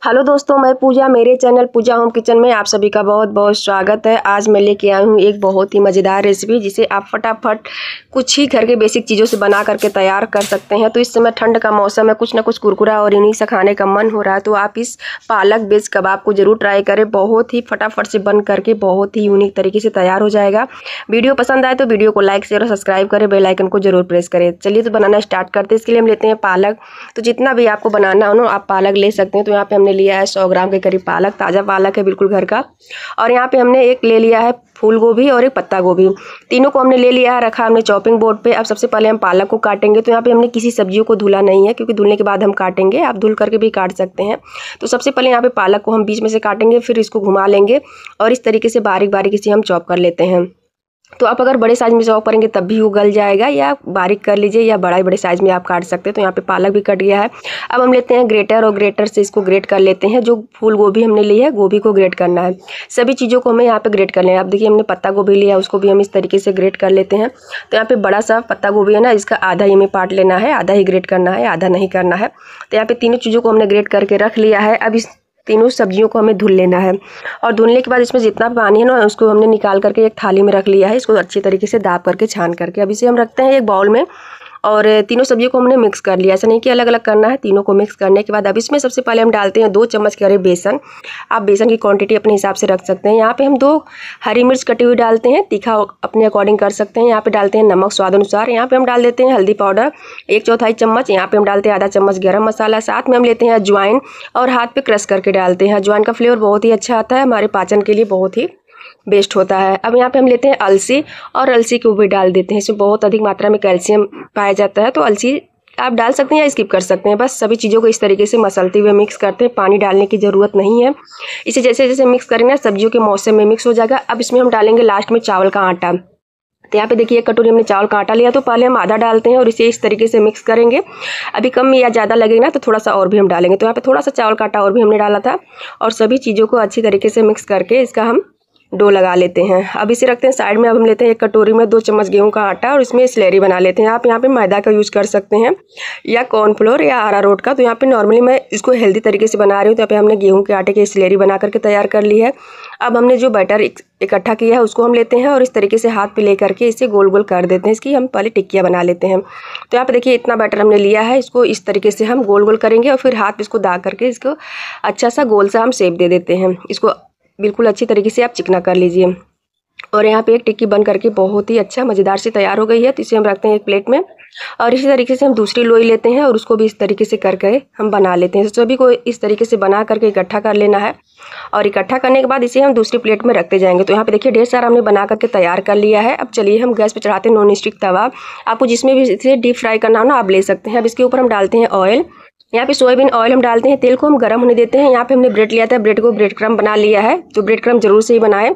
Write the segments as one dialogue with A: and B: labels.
A: Hello दोस्तों, मैं पूजा। मेरे चैनल पूजा होम किचन में आप सभी का बहुत बहुत स्वागत है। आज मैं लेके आई हूँ एक बहुत ही मज़ेदार रेसिपी जिसे आप फटाफट कुछ ही घर के बेसिक चीज़ों से बना करके तैयार कर सकते हैं। तो इस समय ठंड का मौसम है, कुछ ना कुछ कुरकुरा और यूनिक सा खाने का मन हो रहा है, तो आप इस पालक बेस कबाब को ज़रूर ट्राई करें। बहुत ही फटाफट से बन करके बहुत ही यूनिक तरीके से तैयार हो जाएगा। वीडियो पसंद आए तो वीडियो को लाइक शेयर और सब्सक्राइब करें, बेल आइकन को जरूर प्रेस करें। चलिए तो बनाना स्टार्ट करते हैं। इसके लिए हम लेते हैं पालक। तो जितना भी आपको बनाना हो ना, आप पालक ले सकते हैं। तो यहाँ पे हमने लिया है 100 ग्राम के करीब पालक, ताज़ा पालक है बिल्कुल घर का। और यहाँ पे हमने एक ले लिया है फूल गोभी और एक पत्ता गोभी। तीनों को हमने ले लिया है, रखा हमने चॉपिंग बोर्ड पे। अब सबसे पहले हम पालक को काटेंगे। तो यहाँ पे हमने किसी सब्जियों को धुला नहीं है, क्योंकि धुलने के बाद हम काटेंगे। आप धुल करके भी काट सकते हैं। तो सबसे पहले यहाँ पे पालक को हम बीच में से काटेंगे, फिर इसको घुमा लेंगे और इस तरीके से बारीक बारीक इसे हम चॉप कर लेते हैं। तो आप अगर बड़े साइज़ में चॉप करेंगे तब भी वो गल जाएगा, या बारीक कर लीजिए, या बड़े साइज़ में आप काट सकते हैं। तो यहाँ पे पालक भी कट गया है। अब हम लेते हैं ग्रेटर और ग्रेटर से इसको ग्रेट कर लेते हैं। जो फूल गोभी हमने ली है, गोभी को ग्रेट करना है। सभी चीज़ों को हमें यहाँ पे ग्रेट करना है। अब देखिए, हमने पत्ता गोभी लिया, उसको भी हम इस तरीके से ग्रेट कर लेते हैं। तो यहाँ पे बड़ा सा पत्ता गोभी है ना, इसका आधा ही हमें पार्ट लेना है, आधा ही ग्रेट करना है, आधा नहीं करना है। तो यहाँ पे तीनों चीज़ों को हमने ग्रेट करके रख लिया है। अब इस तीनों सब्जियों को हमें धुल लेना है, और धुलने के बाद इसमें जितना पानी है ना, उसको हमने निकाल करके एक थाली में रख लिया है। इसको अच्छी तरीके से दाब करके छान करके अब इसे हम रखते हैं एक बाउल में। और तीनों सब्जियों को हमने मिक्स कर लिया। ऐसा नहीं कि अलग अलग करना है। तीनों को मिक्स करने के बाद अब इसमें सबसे पहले हम डालते हैं 2 चम्मच के करीब बेसन। आप बेसन की क्वांटिटी अपने हिसाब से रख सकते हैं। यहाँ पे हम 2 हरी मिर्च कटी हुई डालते हैं, तीखा अपने अकॉर्डिंग कर सकते हैं। यहाँ पे डालते हैं नमक स्वाद अनुसार। यहाँ पे हम डाल देते हैं हल्दी पाउडर 1/4 चम्मच। यहाँ पे हम डालते हैं आधा चम्मच गरम मसाला। साथ में हम लेते हैं अजवाइन और हाथ पे क्रश करके डालते हैं। अजवाइन का फ्लेवर बहुत ही अच्छा आता है, हमारे पाचन के लिए बहुत ही बेस्ट होता है। अब यहाँ पे हम लेते हैं अलसी, और अलसी को भी डाल देते हैं। इसमें बहुत अधिक मात्रा में कैल्शियम पाया जाता है, तो अलसी आप डाल सकते हैं या स्किप कर सकते हैं। बस सभी चीज़ों को इस तरीके से मसलते हुए मिक्स करते हैं। पानी डालने की ज़रूरत नहीं है। इसे जैसे जैसे मिक्स करेंगे ना, सब्जियों के मौसम में मिक्स हो जाएगा। अब इसमें हम डालेंगे लास्ट में चावल का आटा। तो यहाँ पे देखिए, 1 कटोरी हमने चावल का आटा लिया। तो पहले हम आधा डालते हैं और इसे इस तरीके से मिक्स करेंगे। अभी कम या ज़्यादा लगेगा ना, तो थोड़ा सा और भी हम डालेंगे। तो यहाँ पे थोड़ा सा चावल का आटा और भी हमने डाला था, और सभी चीज़ों को अच्छी तरीके से मिक्स करके इसका हम डो लगा लेते हैं। अब इसे रखते हैं साइड में। अब हम लेते हैं 1 कटोरी में 2 चम्मच गेहूं का आटा, और इसमें स्लैरी बना लेते हैं। आप यहाँ पे मैदा का यूज़ कर सकते हैं, या कॉर्नफ्लोर या अरारोट का। तो यहाँ पे नॉर्मली मैं इसको हेल्दी तरीके से बना रही हूँ। तो यहाँ पे हमने गेहूं के आटे की स्लैरी बना करके तैयार कर ली है। अब हमने जो बैटर इकट्ठा किया है उसको हम लेते हैं, और इस तरीके से हाथ पे ले करके इसे गोल गोल कर देते हैं। इसकी हम पहले टिक्कियाँ बना लेते हैं। तो यहाँ पे देखिए, इतना बैटर हमने लिया है। इसको इस तरीके से हम गोल गोल करेंगे, और फिर हाथ पे इसको दाग करके इसको अच्छा सा गोल सा हम शेप दे देते हैं। इसको बिल्कुल अच्छी तरीके से आप चिकना कर लीजिए। और यहाँ पे एक टिक्की बन करके बहुत ही अच्छा मज़ेदार सी तैयार हो गई है। तो इसे हम रखते हैं एक प्लेट में, और इसी तरीके से हम दूसरी लोई लेते हैं और उसको भी इस तरीके से करके हम बना लेते हैं। तो सभी को इस तरीके से बना करके इकट्ठा कर लेना है, और इकट्ठा करने के बाद इसे हम दूसरी प्लेट में रखते जाएंगे। तो यहाँ पे देखिए, ढेर सारा हमने बना करके तैयार कर लिया है। अब चलिए हम गैस पे चढ़ाते हैं नॉन स्टिक तवा। आपको जिसमें भी इसे डीप फ्राई करना हो ना, आप ले सकते हैं। अब इसके ऊपर हम डालते हैं ऑयल। यहाँ पे सोयाबीन ऑयल हम डालते हैं। तेल को हम गर्म होने देते हैं। यहाँ पे हमने ब्रेड लिया था, ब्रेड को ब्रेड क्रम्ब बना लिया है। तो ब्रेड क्रम्ब जरूर से ही बनाएं।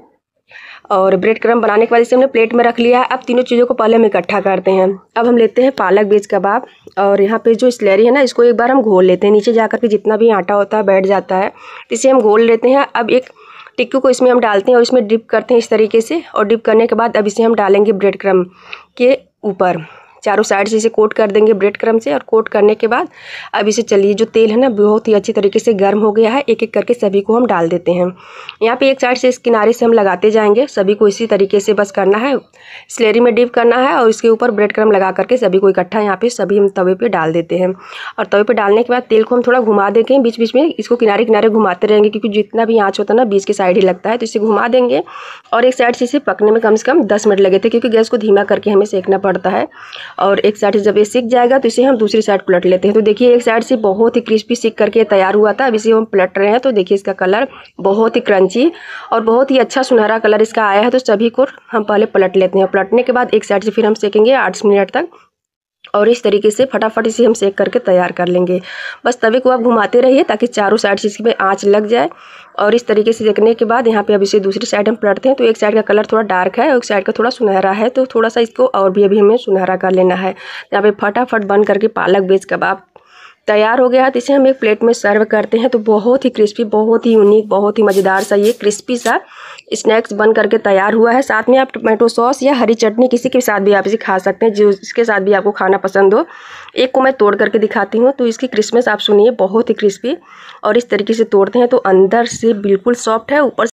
A: और ब्रेड क्रम्ब बनाने के बाद इसे हमने प्लेट में रख लिया है। अब तीनों चीज़ों को पहले हम इकट्ठा करते हैं। अब हम लेते हैं पालक बेस कबाब, और यहाँ पे जो स्लैरी है ना, इसको एक बार हम घोल लेते हैं। नीचे जाकर के जितना भी आटा होता है बैठ जाता है, तो इसे हम घोल लेते हैं। अब एक टिक्की को इसमें हम डालते हैं और इसमें डिप करते हैं इस तरीके से। और डिप करने के बाद अब इसे हम डालेंगे ब्रेड क्रम्ब के ऊपर। चारों साइड से इसे कोट कर देंगे ब्रेड क्रम्ब से। और कोट करने के बाद अब इसे चलिए, जो तेल है ना बहुत ही अच्छी तरीके से गर्म हो गया है। एक एक करके सभी को हम डाल देते हैं। यहाँ पे एक साइड से इस किनारे से हम लगाते जाएंगे। सभी को इसी तरीके से बस करना है, स्लैरी में डिप करना है, और इसके ऊपर ब्रेड क्रम्ब लगा करके सभी को इकट्ठा यहाँ पे सभी हम तवे पे डाल देते हैं। और तवे पे डालने के बाद तेल को हम थोड़ा घुमा देंगे बीच बीच में। इसको किनारे किनारे घुमाते रहेंगे, क्योंकि जितना भी आँच होता है ना, बीच की साइड ही लगता है। तो इसे घुमा देंगे, और एक साइड से इसे पकने में कम से कम 10 मिनट लगे थे, क्योंकि गैस को धीमा करके हमें सेकना पड़ता है। और एक साइड से जब ये सीख जाएगा तो इसे हम दूसरी साइड पलट लेते हैं। तो देखिए, एक साइड से बहुत ही क्रिस्पी सीख करके तैयार हुआ था। अब इसे हम पलट रहे हैं। तो देखिए, इसका कलर बहुत ही क्रंची और बहुत ही अच्छा सुनहरा कलर इसका आया है। तो सभी को हम पहले पलट लेते हैं। पलटने के बाद एक साइड से फिर हम सेकेंगे 8 मिनट तक, और इस तरीके से फटाफट इसे हम सेक करके तैयार कर लेंगे। बस तवे को आप घुमाते रहिए ताकि चारों साइड से इसमें आँच लग जाए। और इस तरीके से सेकने के बाद यहाँ पे अब इसे दूसरी साइड हम पलटते हैं। तो एक साइड का कलर थोड़ा डार्क है और एक साइड का थोड़ा सुनहरा है, तो थोड़ा सा इसको और भी अभी हमें सुनहरा कर लेना है। यहाँ पे फटाफट बन करके पालक बेस कबाब तैयार हो गया है। तो इसे हम एक प्लेट में सर्व करते हैं। तो बहुत ही क्रिस्पी, बहुत ही यूनिक, बहुत ही मज़ेदार सा ये क्रिस्पी सा स्नैक्स बन करके तैयार हुआ है। साथ में आप टोमेटो सॉस या हरी चटनी किसी के साथ भी आप इसे खा सकते हैं, जो इसके साथ भी आपको खाना पसंद हो। एक को मैं तोड़ करके दिखाती हूँ। तो इसकी क्रिस्पनेस आप सुनिए, बहुत ही क्रिस्पी, और इस तरीके से तोड़ते हैं तो अंदर से बिल्कुल सॉफ्ट है, ऊपर